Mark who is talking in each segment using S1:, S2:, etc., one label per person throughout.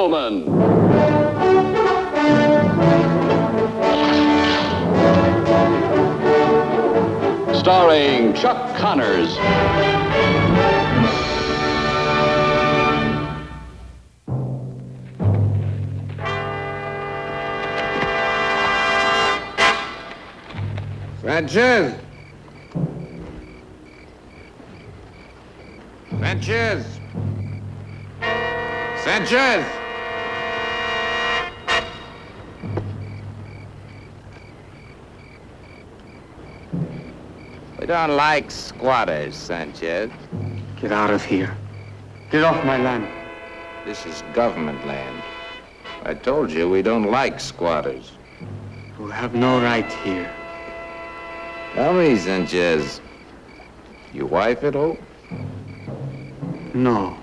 S1: gentlemen. Starring Chuck Connors.
S2: Sanchez! Sanchez! Sanchez! We don't like squatters, Sanchez.
S3: Get out of here. Get off my land.
S2: This is government land. I told you we don't like squatters.
S3: You have no right here.
S2: Tell me, Sanchez, your wife at home?
S3: No.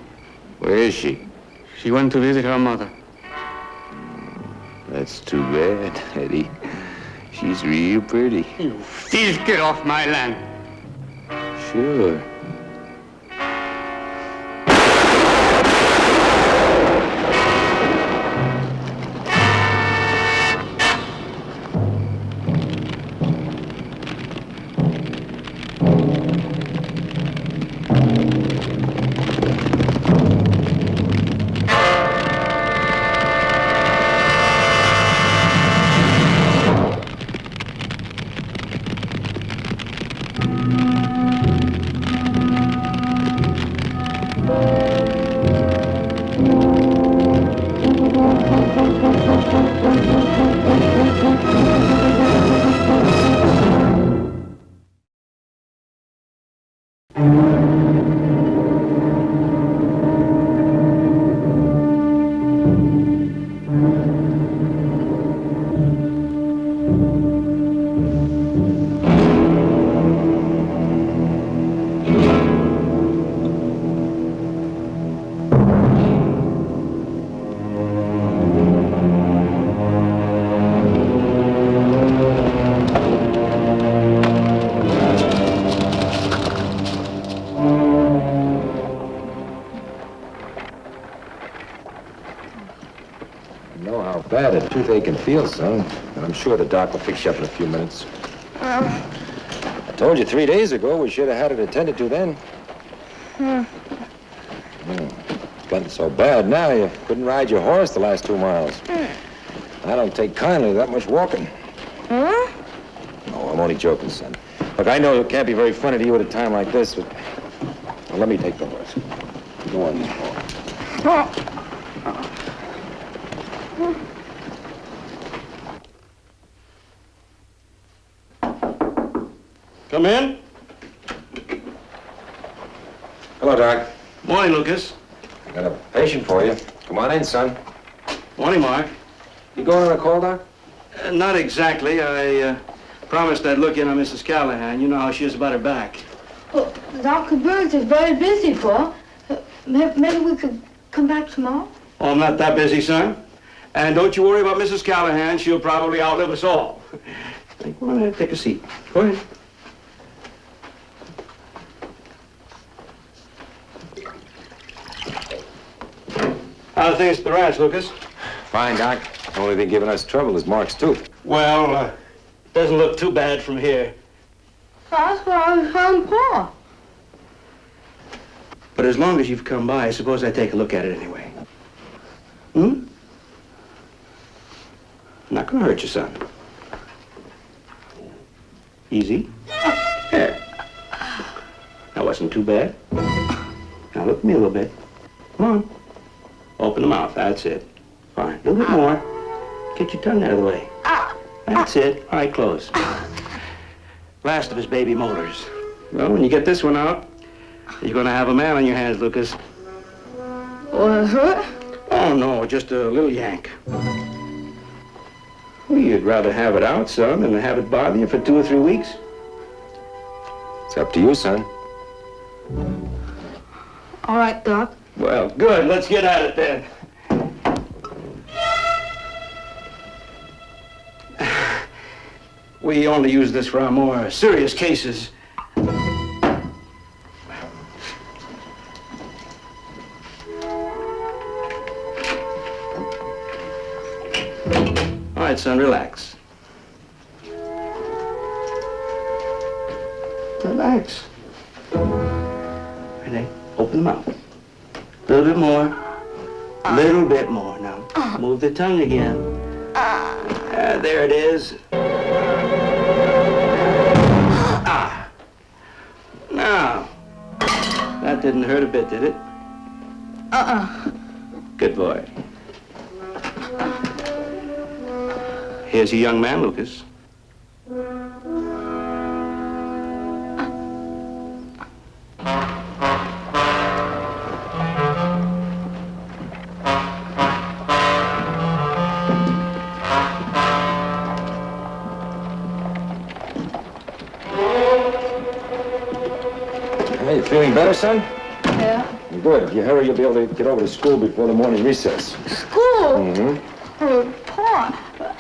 S2: Where is she?
S3: She went to visit her mother.
S2: That's too bad, Eddie. She's real pretty.
S3: You thief, get off my land.
S2: Sure.
S4: Toothache and feel, son. And I'm sure the doc will fix you up in a few minutes. I told you 3 days ago we should have had it attended to then. It's gotten so bad now you couldn't ride your horse the last 2 miles. I don't take kindly to that much walking. No, I'm only joking, son. Look, I know it can't be very funny to you at a time like this, but well, let me take the horse. Go on.
S5: Come in.
S4: Hello, Doc.
S5: Morning, Lucas.
S4: I got a patient for you. Come on in, son.
S5: Morning, Mark.
S4: You going on a call, Doc?
S5: Not exactly. I promised I'd look in on Mrs. Callahan. You know how she is about her back.
S6: Well, Dr. Burns is very busy, Paul. Maybe we could come back tomorrow?
S5: Oh, I'm not that busy, son. And don't you worry about Mrs. Callahan. She'll probably outlive us all. Go on ahead, take a seat. Go ahead. How are things at the ranch, Lucas?
S4: Fine, Doc. The only thing giving us trouble is Mark's tooth.
S5: Well, doesn't look too bad from here.
S6: That's why I was telling Paul.
S5: But as long as you've come by, I suppose I take a look at it anyway. Not gonna hurt you, son. Easy. There. That wasn't too bad. Now look at me a little bit. Come on. Open the mouth. That's it. Fine. A little bit more. Get your tongue out of the way. That's it. All right, close. Last of his baby molars. Well, when you get this one out, you're going to have a man on your hands, Lucas.
S6: Was it hurt?
S5: Oh, no, just a little yank. Well, you'd rather have it out, son, than have it bother you for 2 or 3 weeks.
S4: It's up to you, son.
S6: All right, Doc.
S5: Well, good. Let's get at it then. We only use this for our more serious cases. son, relax. Relax. Renee, open the mouth. A little bit more. A little bit more. Now, move the tongue again. There it is. Now, that didn't hurt a bit, did it? Good boy. Here's a young man, Lucas.
S4: Hey, you feeling better, son?
S6: Yeah.
S4: Good. If you hurry, you'll be able to get over to school before the morning recess.
S6: School?
S4: Mm-hmm.
S6: Oh, Pa,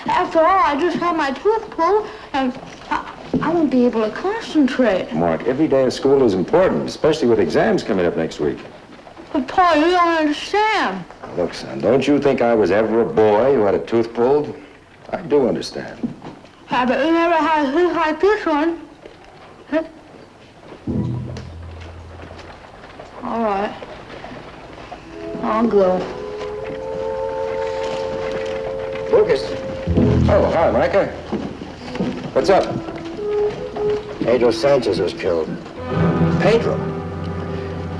S6: after all, I just had my tooth pulled, and I won't be able to concentrate.
S4: Mark, every day of school is important, especially with exams coming up next week.
S6: But, Pa, you don't understand.
S4: Look, son, don't you think I was ever a boy who had a tooth pulled? I do understand.
S6: Yeah, but you never had a tooth like this one. Huh? All right. I'll go.
S4: Lucas. Oh, hi, Micah. What's up?
S7: Pedro Sanchez was killed.
S4: Pedro.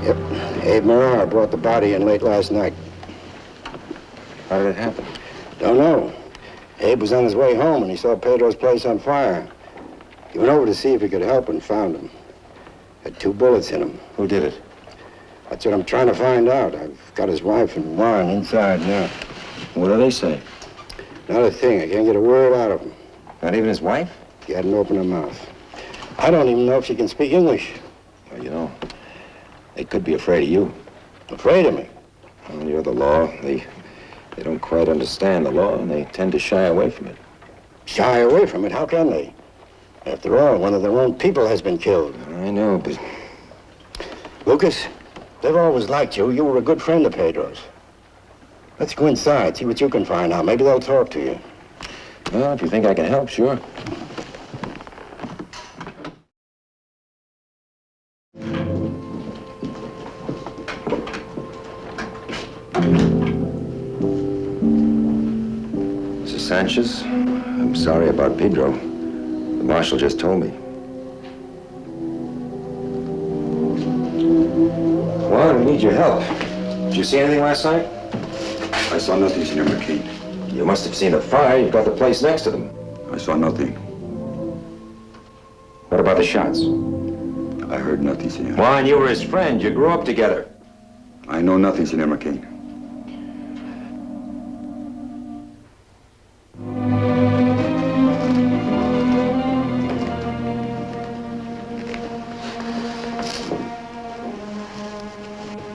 S7: Yep. Abe Marar brought the body in late last night.
S4: How did it happen?
S7: Don't know. Abe was on his way home and he saw Pedro's place on fire. He went over to see if he could help and found him. Had 2 bullets in him.
S4: Who did it?
S7: That's what I'm trying to find out. I've got his wife and Warren inside now.
S4: What do they say?
S7: Not a thing. I can't get a word out of him.
S4: Not even his wife?
S7: He hadn't opened her mouth. I don't even know if she can speak English.
S4: Well, you know, they could be afraid of you.
S7: Afraid of me.
S4: Well, you're the law. They don't quite understand the law, and they tend to shy away from it.
S7: Shy away from it? How can they? After all, one of their own people has been killed.
S4: I know, but...
S7: Lucas, they've always liked you. You were a good friend of Pedro's. Let's go inside, see what you can find out. Maybe they'll talk to you.
S4: Well, if you think I can help, sure. Mrs. Sanchez, I'm sorry about Pedro. The marshal just told me. Well, we need your help. Did you see anything last night?
S8: I saw nothing, Senor McCain.
S4: You must have seen a fire. You've got the place next to them.
S8: I saw nothing.
S4: What about the shots?
S8: I heard nothing, Senor.
S4: Juan, you were his friend. You grew up together.
S8: I know nothing, Senor McCain.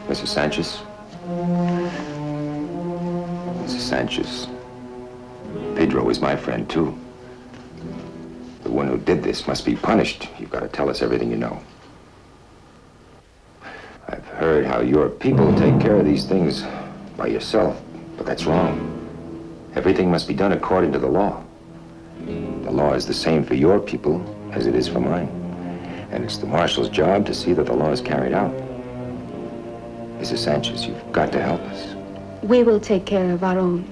S4: Mrs. Sanchez? Mrs. Sanchez. Pedro is my friend, too. The one who did this must be punished. You've got to tell us everything you know. I've heard how your people take care of these things by yourself, but that's wrong. Everything must be done according to the law. The law is the same for your people as it is for mine. And it's the marshal's job to see that the law is carried out. Mrs. Sanchez, you've got to help us.
S9: We will take care of our own.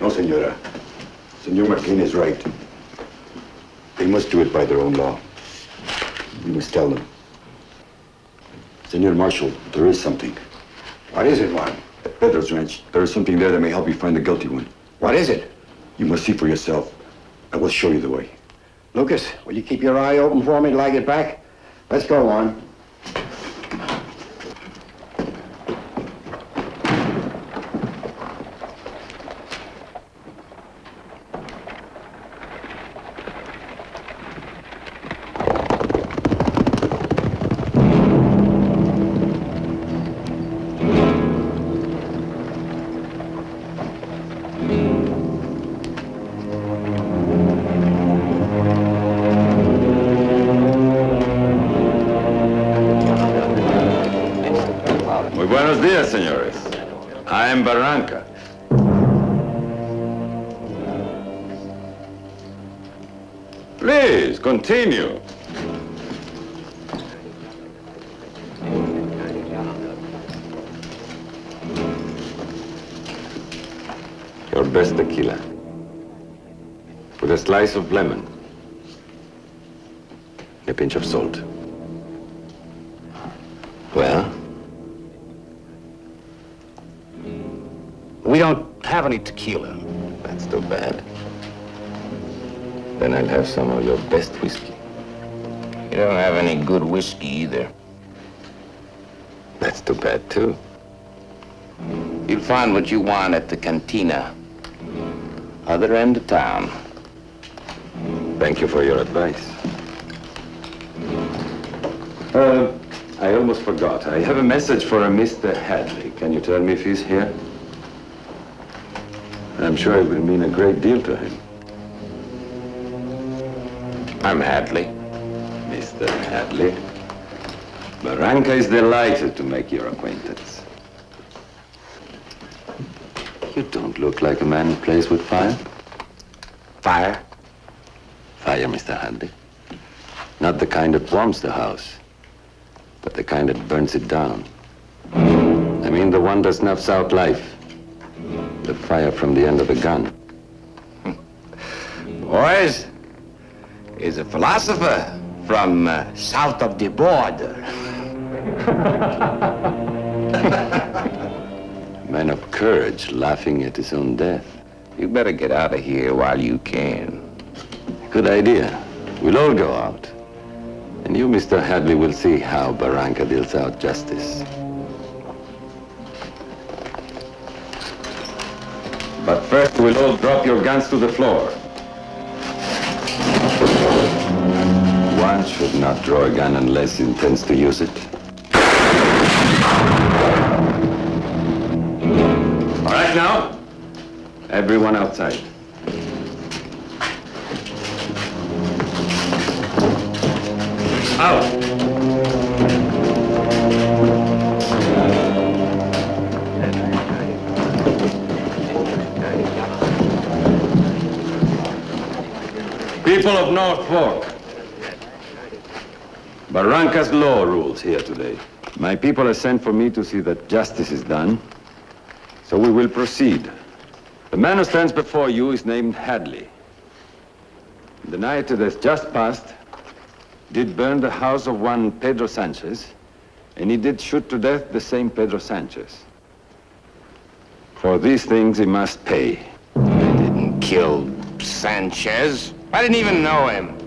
S8: No, Senora. Senor McCain is right. They must do it by their own law. We must tell them. Senor Marshal, there is something.
S7: What is it, Juan?
S8: At Pedro's ranch, there is something there that may help you find the guilty one.
S7: What is it?
S8: You must see for yourself. I will show you the way.
S7: Lucas, will you keep your eye open for me till I get back? Let's go, Juan.
S2: Buenos días, señores. I'm Barranca.
S4: Please, continue. Your best tequila. With a slice of lemon. A pinch of salt. Well?
S2: We don't have any tequila.
S4: That's too bad. Then I'll have some of your best whiskey.
S2: You don't have any good whiskey either.
S4: That's too bad, too.
S2: You'll find what you want at the cantina. Other end of town.
S4: Thank you for your advice. I almost forgot. I have a message for a Mr. Hadley. Can you tell me if he's here? I'm sure it will mean a great deal to him.
S2: I'm Hadley.
S4: Mr. Hadley. Barranca is delighted to make your acquaintance. You don't look like a man who plays with fire.
S2: Fire?
S4: Fire, Mr. Hadley. Not the kind that warms the house, but the kind that burns it down. I mean the one that snuffs out life. The fire from the end of the gun.
S2: Boys, he's a philosopher from south of the border.
S4: Man of courage laughing at his own death.
S2: You better get out of here while you can.
S4: Good idea. We'll all go out. And you, Mr. Hadley, will see how Barranca deals out justice. But first, we'll all drop your guns to the floor. One should not draw a gun unless he intends to use it. All right, now, everyone outside. Out! People of North Fork, Barranca's law rules here today. My people have sent for me to see that justice is done, so we will proceed. The man who stands before you is named Hadley. The night that has just passed, did burn the house of one Pedro Sanchez, and he did shoot to death the same Pedro Sanchez. For these things he must pay.
S2: I didn't kill Sanchez. I didn't even know him.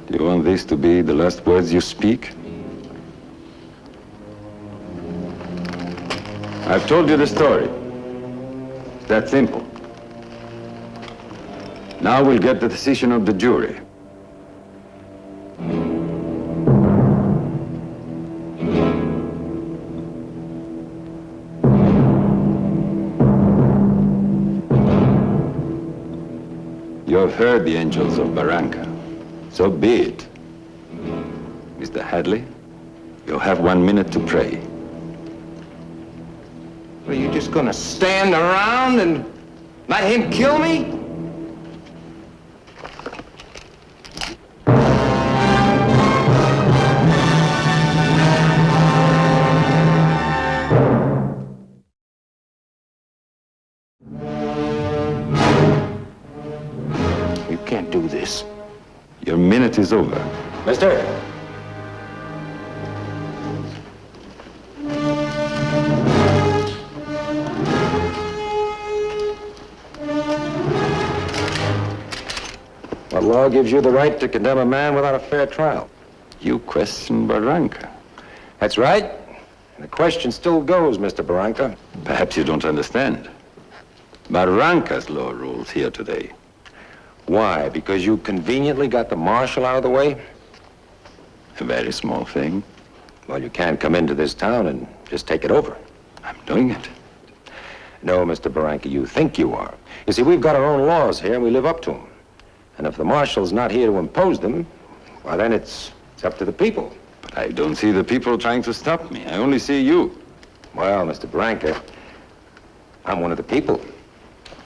S4: Do you want this to be the last words you speak? I've told you the story. It's that simple. Now we'll get the decision of the jury. You have heard the angels of Barranca. So be it. Mr. Hadley, you have 1 minute to pray.
S2: Are you just gonna stand around and let him kill me? You can't do this.
S4: Your minute is over.
S2: Mister?
S4: What law gives you the right to condemn a man without a fair trial? You question Barranca.
S10: That's right. The question still goes, Mr. Barranca.
S4: Perhaps you don't understand. Barranca's law rules here today.
S10: Why? Because you conveniently got the marshal out of the way?
S4: A very small thing.
S10: Well, you can't come into this town and just take it over.
S4: I'm doing it.
S10: No, Mr. Barranca, you think you are. You see, we've got our own laws here, and we live up to them. And if the marshal's not here to impose them, well, then it's up to the people.
S4: But I don't see the people trying to stop me. I only see you.
S10: Well, Mr. Barranca, I'm one of the people.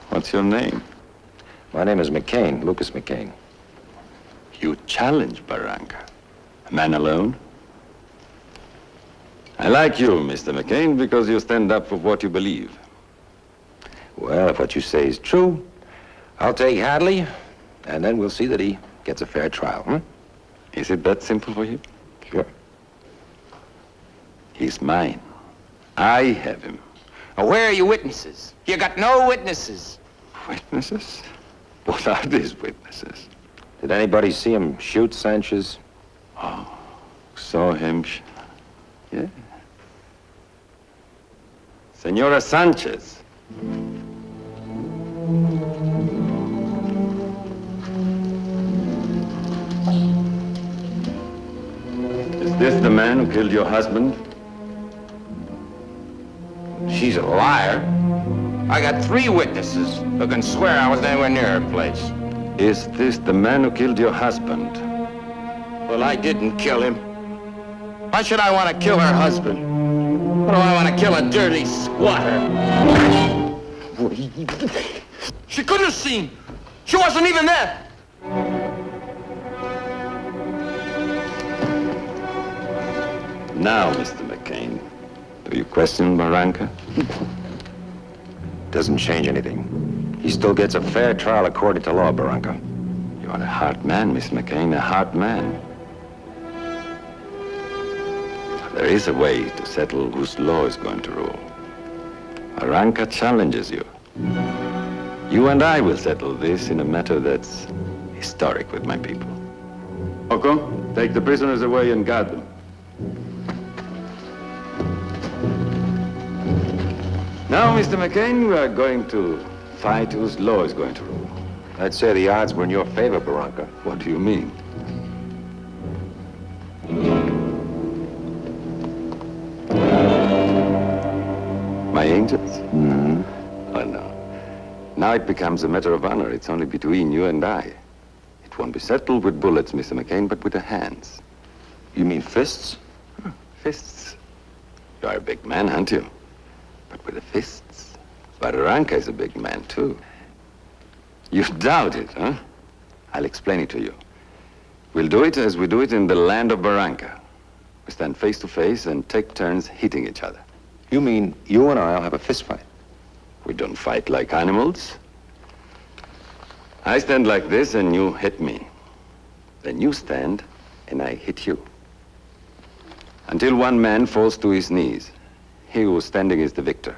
S4: What's your name?
S10: My name is McCain, Lucas McCain.
S11: You challenge Barranca. A man alone? I like you, Mr. McCain, because you stand up for what you believe.
S10: Well, if what you say is true, I'll take Hadley, and then we'll see that he gets a fair trial, hmm?
S11: Is it that simple for you?
S10: Sure.
S11: He's mine. I have him.
S2: Now, where are your witnesses? You got no witnesses.
S11: Witnesses? What are these witnesses?
S10: Did anybody see him shoot Sanchez?
S11: Oh, saw him. Yeah. Senora Sanchez. Is this the man who killed your husband?
S2: She's a liar. I got 3 witnesses who can swear I wasn't anywhere near her place.
S11: Is this the man who killed your husband?
S2: Well, I didn't kill him. Why should I want to kill her husband? What do I want to kill a dirty squatter? She couldn't have seen. She wasn't even there.
S11: Now, Mr. McCain, do you question Barranca?
S10: Doesn't change anything. He still gets a fair trial according to law, Barranca.
S11: You are a hard man, Mr. McCain, a hard man. There is a way to settle whose law is going to rule. Barranca challenges you. You and I will settle this in a matter that's historic with my people. Oko, take the prisoners away and guard them. Now, Mr. McCain, we are going to fight whose law is going to rule.
S10: I'd say the odds were in your favor, Barranca.
S11: What do you mean? My angels?
S10: Mm-hmm.
S11: Oh, no. Now it becomes a matter of honor. It's only between you and I. It won't be settled with bullets, Mr. McCain, but with the hands.
S10: You mean fists?
S11: Fists. You are a big man, aren't you? But with the fists. Barranca is a big man, too. You doubt it, huh? I'll explain it to you. We'll do it as we do it in the land of Barranca. We stand face to face and take turns hitting each other.
S10: You mean you and I'll have a fist fight?
S11: We don't fight like animals. I stand like this and you hit me. Then you stand and I hit you. Until one man falls to his knees. He who's standing is the victor.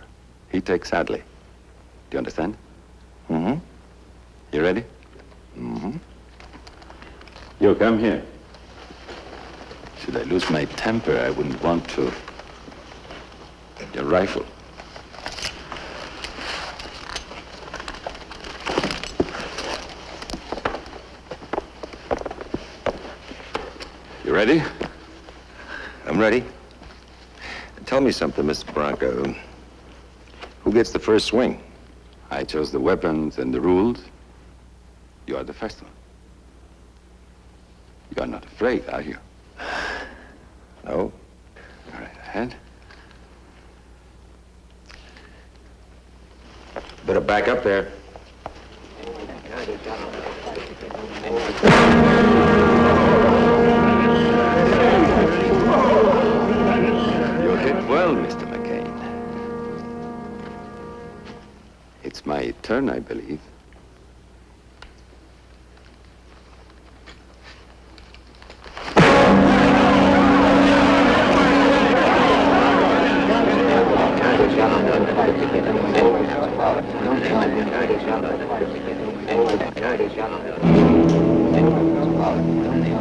S11: He takes Hadley. Do you understand?
S10: Mm-hmm.
S11: You ready?
S10: Mm-hmm.
S11: You come here. Should I lose my temper, I wouldn't want to. Your rifle. You ready?
S10: I'm ready. Tell me something, Mr. Barranca. Who gets the first swing?
S11: I chose the weapons and the rules. You are the first one. You are not afraid, are you?
S10: No.
S11: All right, ahead.
S10: Better back up there.
S11: You hit well, Mr. McCain. It's my turn, I believe.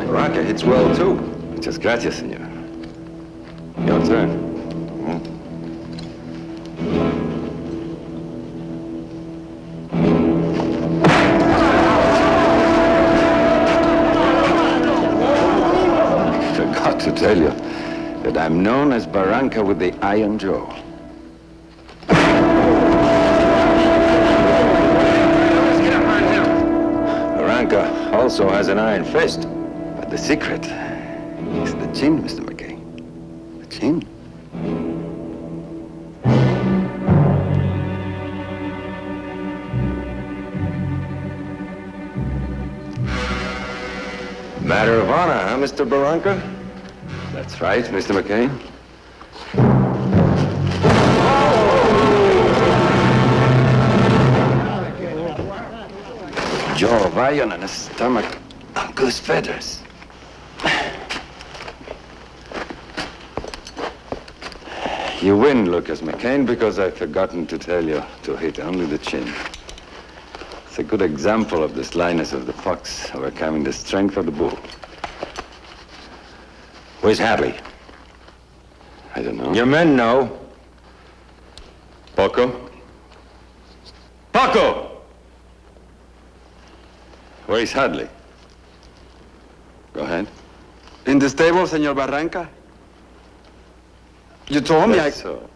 S10: Barranca hits well, too.
S11: Muchas gracias, señor. Your turn. I forgot to tell you that I'm known as Barranca with the Iron Jaw.
S10: Barranca also has an iron fist.
S11: But the secret is the chin, Mr. McCain. The chin.
S10: Matter of honor, huh, Mr. Barranca?
S11: That's right, Mr. McCain. Jaw of iron and a stomach of goose feathers. You win, Lucas McCain, because I've forgotten to tell you to hit only the chin. It's a good example of the slyness of the fox overcoming the strength of the bull.
S10: Where's Hadley?
S11: I don't know.
S10: Your men know.
S11: Poco?
S10: Paco!
S11: Where is Hadley? Go ahead.
S12: In the stable, Senor Barranca. You told me
S11: That's so.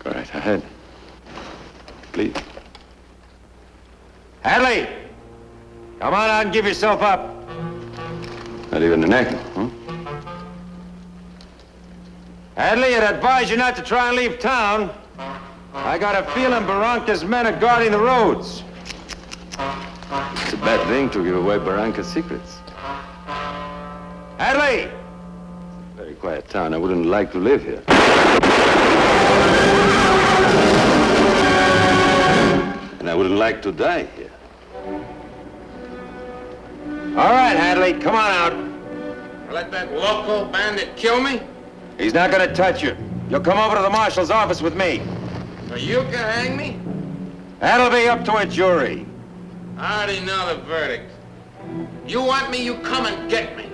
S11: Go right ahead. Please.
S10: Hadley! Come on out and give yourself up.
S11: Not even an echo, huh?
S10: Hadley, I'd advise you not to try and leave town. I got a feeling Barranca's men are guarding the roads.
S11: It's a bad thing to give away Barranca's secrets.
S10: Hadley!
S11: Very quiet town. I wouldn't like to live here. And I wouldn't like to die here.
S10: All right, Hadley, come on out.
S2: Let that local bandit kill me?
S10: He's not gonna touch you. You'll come over to the marshal's office with me.
S2: So you can hang me?
S10: That'll be up to a jury.
S2: I already know the verdict. You want me, you come and get me.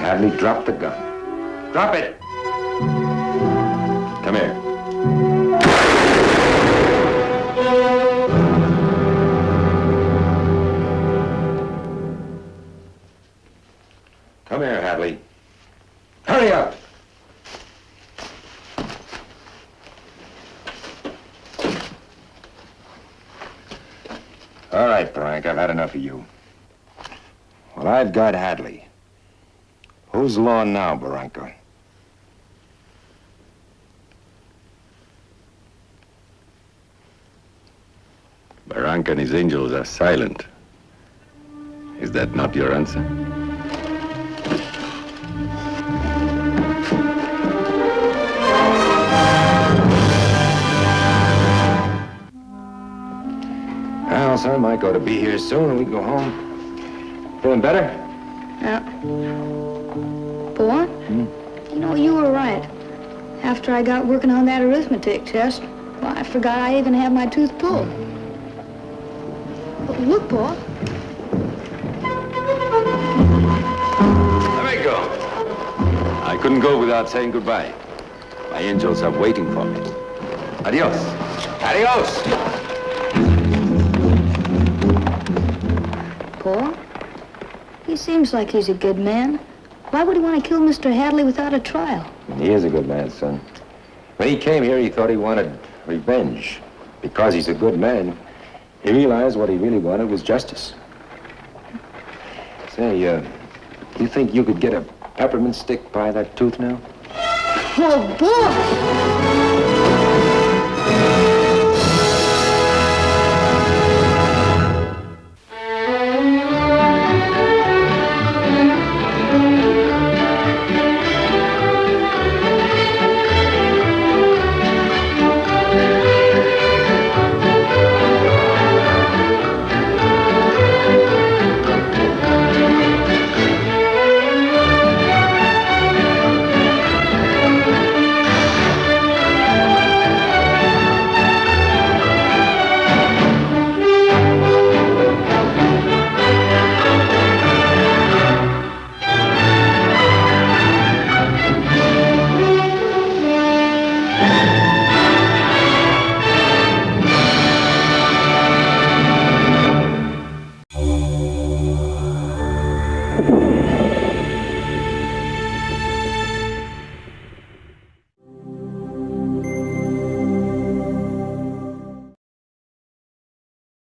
S10: Hadley, drop the gun. Drop it! Come here. Come here, Hadley. Hurry up! All right, Frank, I've had enough of you. Well, I've got Hadley. Whose law now, Barranca?
S11: Barranca and his angels are silent. Is that not your answer?
S10: Well, son, Mike ought to be here soon and we can go home. Feeling better?
S6: Yeah. Boy, you know, you were right. After I got working on that arithmetic test, well, I forgot I even had my tooth pulled. But look, boy.
S11: Let me go. I couldn't go without saying goodbye. My angels are waiting for me. Adios.
S10: Adios!
S6: Paul, he seems like he's a good man. Why would he want to kill Mr. Hadley without a trial?
S10: He is a good man, son. When he came here, he thought he wanted revenge. Because he's a good man, he realized what he really wanted was justice. Say, you think you could get a peppermint stick by that tooth now?
S6: Oh, boy!